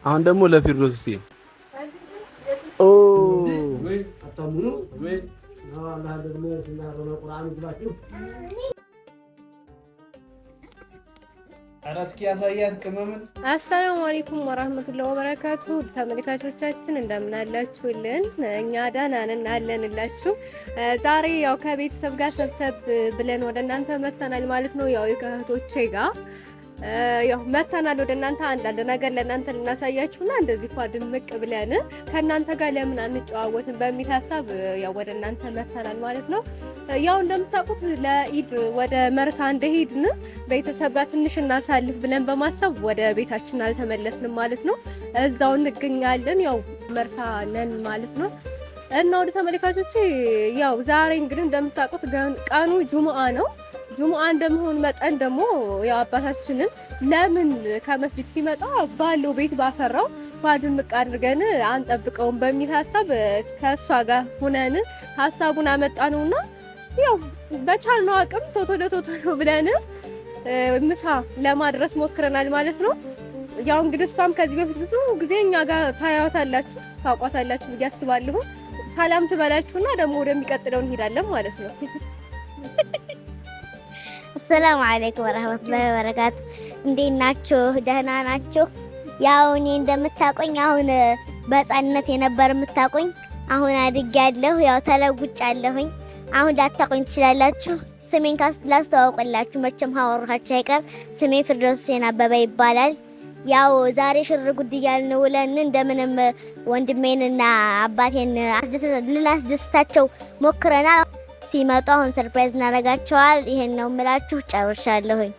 አሁን ደግሞ ለፊርዶስ ሲ ኦ ወይ አታምሩ ወይ አላህ ደግሞ ሲናገር ቁርአን ይባችሁ አራስኪ ያሳያት ቅመምን። አሰላሙ አለይኩም ወራህመቱላሂ ወበረካቱ። ተመልካቾቻችን እንደምን አላችሁልን? እኛ ደህና ነን አለንላችሁ። ዛሬ ያው ከቤተሰብ ጋር ሰብሰብ ብለን ወደ እናንተ መተናል ማለት ነው። ያው ከእህቶቼ ጋር ያው መተናል ወደ እናንተ አንዳንድ ነገር ለእናንተ ልናሳያችሁና እንደዚህ ፏ ድምቅ ብለን ከእናንተ ጋር ለምን አንጨዋወትን በሚል ሀሳብ ያው ወደ እናንተ መተናል ማለት ነው። ያው እንደምታውቁት ለኢድ ወደ መርሳ እንደሄድን ቤተሰብ ጋር ትንሽ እናሳልፍ ብለን በማሰብ ወደ ቤታችን አልተመለስንም ማለት ነው። እዛው እንገኛለን። ያው መርሳ ነን ማለት ነው። እና ወደ ተመልካቾቼ ያው ዛሬ እንግዲህ እንደምታውቁት ቀኑ ጁሙአ ነው። ጁሙአ እንደመሆን መጠን ደግሞ ያው አባታችንን ለምን ከመስጂድ ሲመጣ ባለው ቤት ባፈራው ፋድምቅ አድርገን አንጠብቀውም በሚል ሀሳብ ከሷ ጋር ሆነን ሀሳቡን አመጣ ነውና ያው በቻልነው አቅም ቶቶሎ ብለን ምሳ ለማድረስ ሞክረናል ማለት ነው። ያው እንግዲህ እሷም ከዚህ በፊት ብዙ ጊዜ እኛ ጋር ታውቋታላችሁ ብዬ አስባለሁ። ሰላም ትበላችሁና ደግሞ ወደሚቀጥለው እንሄዳለን ማለት ነው። አሰላሙ አለይኩም ወራህመቱላሂ ወበረካቱ። እንዴት ናችሁ? ደህና ናችሁ? ያው እኔ እንደምታቆኝ አሁን በህፃንነት የነበር የምታቆኝ አሁን አድጌያለሁ። ያው ተለውጫለሁኝ። አሁን ላታቆኝ ትችላላችሁ። ስሜን ላስተዋውቅላችሁ መቼም ሀወራችሁ አይቀር። ስሜ ፊርዶስ ሁሴን አበበ ይባላል። ያው ዛሬ ሽር ጉድ እያልን ውለን እንደምንም ወንድሜንና አባቴን ልናስደስታቸው ሞክረናል። ሲመጡ አሁን ሰርፕራይዝ እናደርጋቸዋል። ይሄን ነው የምላችሁ። ጨርሻለሁኝ።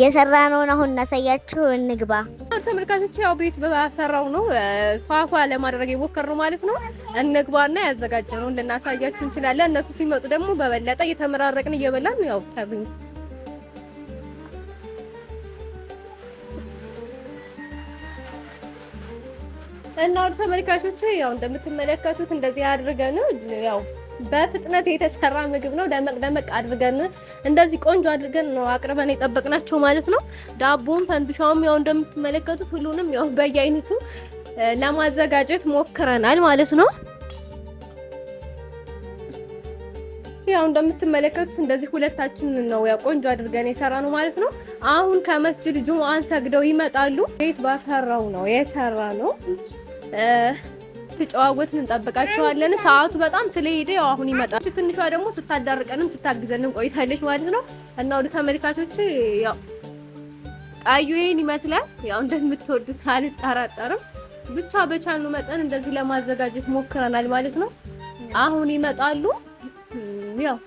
የሰራነውን አሁን እናሳያችሁ። እንግባ ተመልካቾች። ያው ቤት በፈራው ነው ፏፏ ለማድረግ የሞከርነው ማለት ነው። እንግባና ያዘጋጀነውን ልናሳያችሁ እንችላለን። እነሱ ሲመጡ ደግሞ በበለጠ እየተመራረቅን እየበላን ያው ታገኙ እና ተመልካቾች ያው እንደምትመለከቱት እንደዚህ አድርገን ያው በፍጥነት የተሰራ ምግብ ነው። ደመቅ አድርገን እንደዚህ ቆንጆ አድርገን ነው አቅርበን የጠበቅናቸው ማለት ነው። ዳቦም ፈንድሻውም ያው እንደምትመለከቱት ሁሉንም ያው በየአይነቱ ለማዘጋጀት ሞክረናል ማለት ነው። ያው እንደምትመለከቱት እንደዚህ ሁለታችን ነው ያው ቆንጆ አድርገን የሰራነው ማለት ነው። አሁን ከመስጂድ ጁሙአን ሰግደው ይመጣሉ። ቤት ባፈራው ነው የሰራነው። ተጨዋወትን እንጠብቃቸዋለን። ሰዓቱ በጣም ስለሄደ ያው አሁን ይመጣል። ትንሿ ደግሞ ስታዳርቀንም ስታግዘንም ቆይታለች ማለት ነው። እና ወደ ተመልካቾች ያው ቃዩ ይሄን ይመስላል። ያው እንደምትወዱት አልጠራጠርም። ብቻ በቻሉ መጠን እንደዚህ ለማዘጋጀት ሞክረናል ማለት ነው። አሁን ይመጣሉ። ያው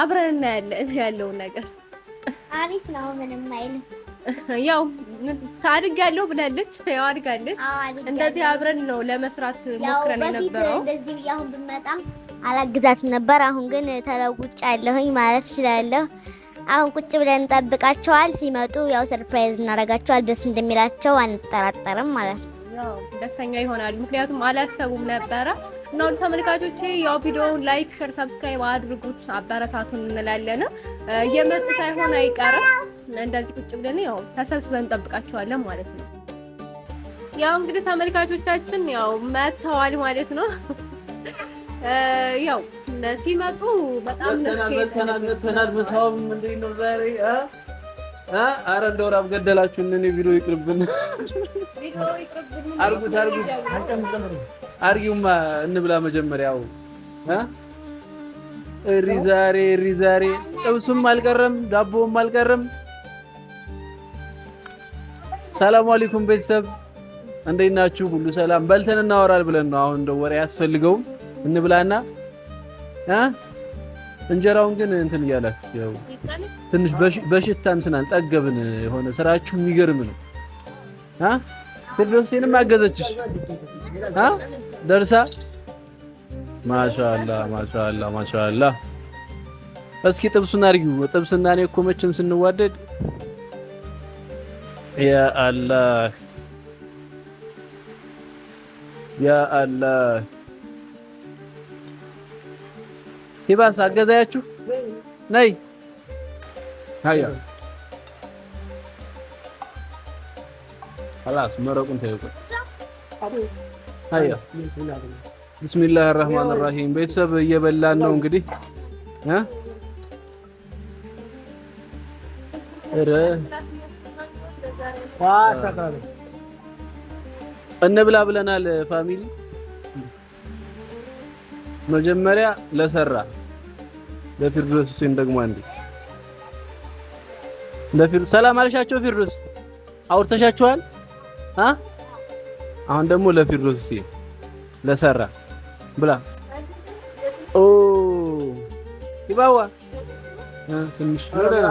አብረን እናያለን ያለውን ነገር። አሪፍ ነው፣ ምንም አይልም። ያው ታድጋለሁ ብላለች። ያው አድጋለች። እንደዚህ አብረን ነው ለመስራት ሞክረን የነበረው። እንደዚህ ያሁን ብመጣም አላግዛትም ነበር። አሁን ግን ተለውጫለሁኝ ማለት እችላለሁ። አሁን ቁጭ ብለን እንጠብቃቸዋል። ሲመጡ ያው ሰርፕራይዝ እናደርጋቸዋል። ደስ እንደሚላቸው አንጠራጠርም ማለት ነው። ያው ደስተኛ ይሆናሉ። ምክንያቱም አላሰቡም ነበረ። እና ተመልካቾቼ ያው ቪዲዮውን ላይክ፣ ሼር፣ ሰብስክራይብ አድርጉት፣ አበረታቱን እንላለን። እየመጡ ሳይሆን አይቀርም። እንደዚህ ቁጭ ብለን ያው ተሰብስበን እንጠብቃቸዋለን ማለት ነው። ያው እንግዲህ ተመልካቾቻችን ያው መተዋል ማለት ነው። ያው ሲመጡ በጣም ተናል መሳውም እንዴት ነው ዛሬ? አረ እንደው ራብ ገደላችሁ። እኔ ቪዲዮ ይቅርብን፣ አርጉት አርጊውማ እንብላ መጀመሪያው። እሪ ዛሬ ጥብሱም አልቀረም ዳቦም አልቀረም። ሰላም አለይኩም ቤተሰብ እንዴት ናችሁ? ሁሉ ሰላም? በልተን እናወራል ብለን ነው። አሁን እንደው ወሬ ያስፈልገውም እንብላና እንጀራውን ግን እንትን እያላችሁ ያው ትንሽ በሽታ እንትን አልጠገብን። የሆነ ስራችሁ የሚገርም ነው። ፊርዶስንም አገዘችሽ ደርሳ ማሻአላ። እስኪ ጥብሱን አድርጊው። ጥብስና እኔ እኮ መቼም ስንዋደድ ያ አላህ ሂባስ አገዛያችሁ ነይ ሃያ خلاص መረቁን ተይው አያ ቢስሚላህ አርህማን አርሂም። ቤተሰብ እየበላን ነው እንግዲህ እንብላ ብለናል ፋሚሊ። መጀመሪያ ለሰራ ለፊርዶስ ሁሴን ደግሞ አንዴ ሰላም አለሻቸው። ፊርዶስ አውርተሻቸዋል? አሁን ደግሞ ለፊርዶስ ሁሴን ለሰራ ብላ ይባዋ ትንሽ ወደና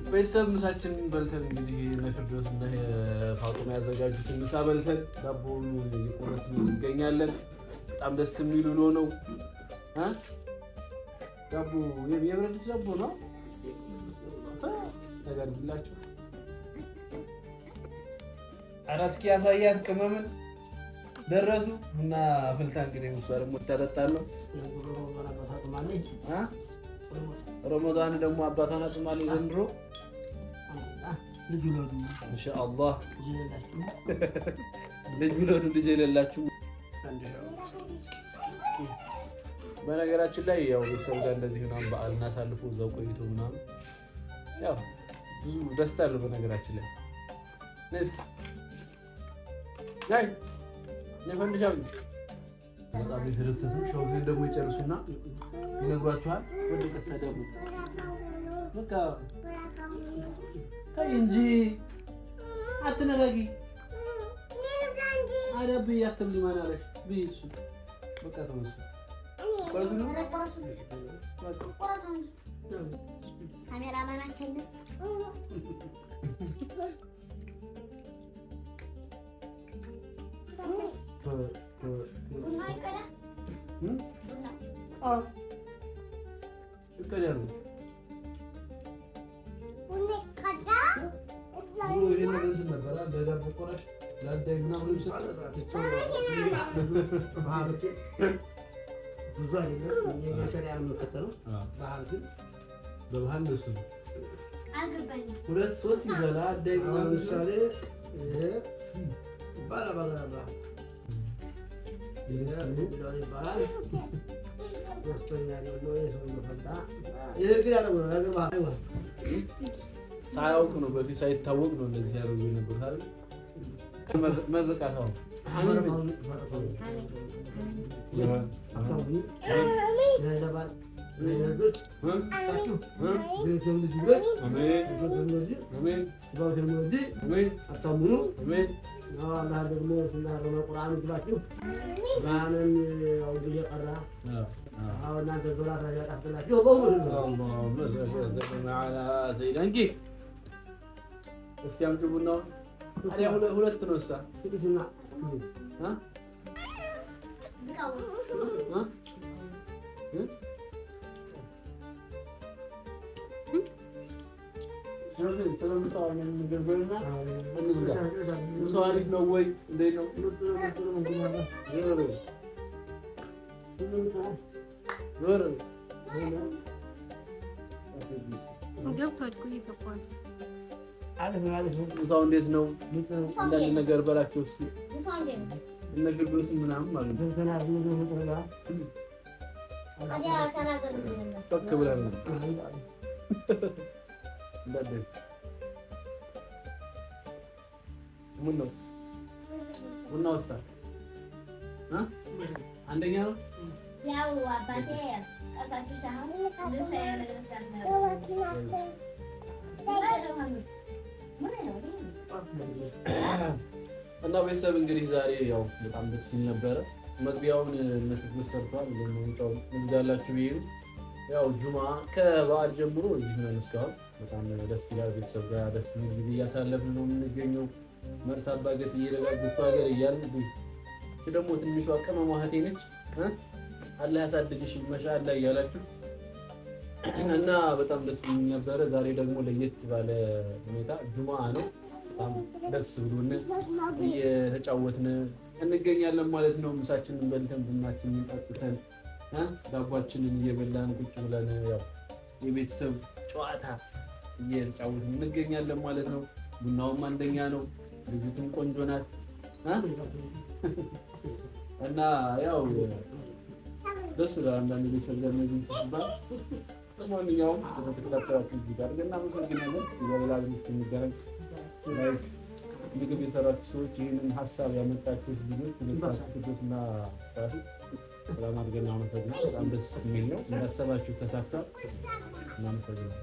ቤተሰብ ምሳችንን በልተን እንግዲህ ለፊርዶስ እና ፋጡማ ያዘጋጁትን ምሳ በልተን ዳቦውን እየቆረስን እንገኛለን። በጣም ደስ የሚል ውሎ ነው። ዳቦ የብረት ዳቦ ነው ነገር ብላችሁ አራስኪ ያሳያት ቅመምን ደረሱ እና ፍልታ እንግዲህ እሷ ደግሞ ታጠጣለሁ። ረመዳን ደግሞ አባታና ሶማሌ ዘንድሮ ልጅ ወለዱ ኢንሻአላህ ልጅ ወለዱ ልጅ የሌላችሁ በነገራችን ላይ ያው ቤተሰብ ጋር እንደዚህ ምናምን በዓል እናሳልፉ እዛው ቆይቶ ምናምን ያው ብዙ ደስታ አለው በነገራችን ላይ ነስኪ ላይ ነፈንጃው በጣም የተደሰቱ ሾውዜን ደግሞ ይጨርሱና ይነግሯቸዋል። ወደ ቀሰደው በቃ ታይ እንጂ አትነጋጊ አረብ ያትብሊ ማናለሽ ቢሱ በቃ ተወሱ ካሜራማናችን ብዙ አይደለም የሸሪዓ የምንከተለው ባህል ግን በባህል ነው አልገባኝም። ሁለት ሶስት ይዘላል ደግሞ ለምሳሌ ባላ ይባላል ሶስተኛ ደግሞ የሰው ፈጣ ይሄ ግን ያለው ነገር ባህል ሳያውቅ ነው በፊት ሳይታወቅ ነው እንደዚህ ያደርጉ ነበር አይደል? መዘቃታው ሁለት ነው እሳ አሪፍ ነው ወይ እንዴት ነው? ምሳው እንዴት ነው? አንዳንድ ነገር በላቸው እስኪ እነ ግብሩስ ምናምን ማለት ነው። ፈክ ብለን ነው ምን ነው ቡና ወጣ አንደኛ ነው ያው አባቴ ቀጣችሁ ሳይሆን እና ቤተሰብ እንግዲህ ዛሬ ያው በጣም ደስ ይል ነበረ። መግቢያውን ለትግስት ሰርቷል ለሞንጫው እንዛላችሁ ይሄ ያው ጁማ ከበዓል ጀምሮ እዚህ ነው እስካሁን በጣም ደስ ይላል። ቤተሰብ ጋር ደስ የሚል ጊዜ እያሳለፍን ነው የምንገኘው። መርሳ አባገት እየደጋግኩ ሀገር እያልን ደግሞ ትንሿ ቅመሟ እህቴ ነች። አላህ ያሳድግሽ ማሻአላ እያላችሁ እና በጣም ደስ የሚል ነበረ። ዛሬ ደግሞ ለየት ባለ ሁኔታ ጁማ ነው። በጣም ደስ ብሎን እየተጫወትን እንገኛለን ማለት ነው። ምሳችንን በልተን ቡናችንን ጠጥተን ዳቧችንን እየበላን ቁጭ ብለን ያው የቤተሰብ ጨዋታ እየተጫወትን እንገኛለን ማለት ነው። ቡናውም አንደኛ ነው፣ ልጅቱም ቆንጆ ናት እና ያው ደስ ይላል። አንዳንድ ቤተሰብ ጋር ነው ትስባል። ለማንኛውም ተከታታዮች ጋር ግን እናመሰግናለን። በሌላ ቪዲዮ እስክንገናኝ ላይክ ምግብ የሰራችሁ ሰዎች ይህንን ሀሳብ ያመጣችሁት ልጆች ሁለታችሁና ታፊ በጣም አድርገን እናመሰግናለን። በጣም ደስ የሚል ነው። እንዳሰባችሁ ተሳክቷል። እናመሰግናለን።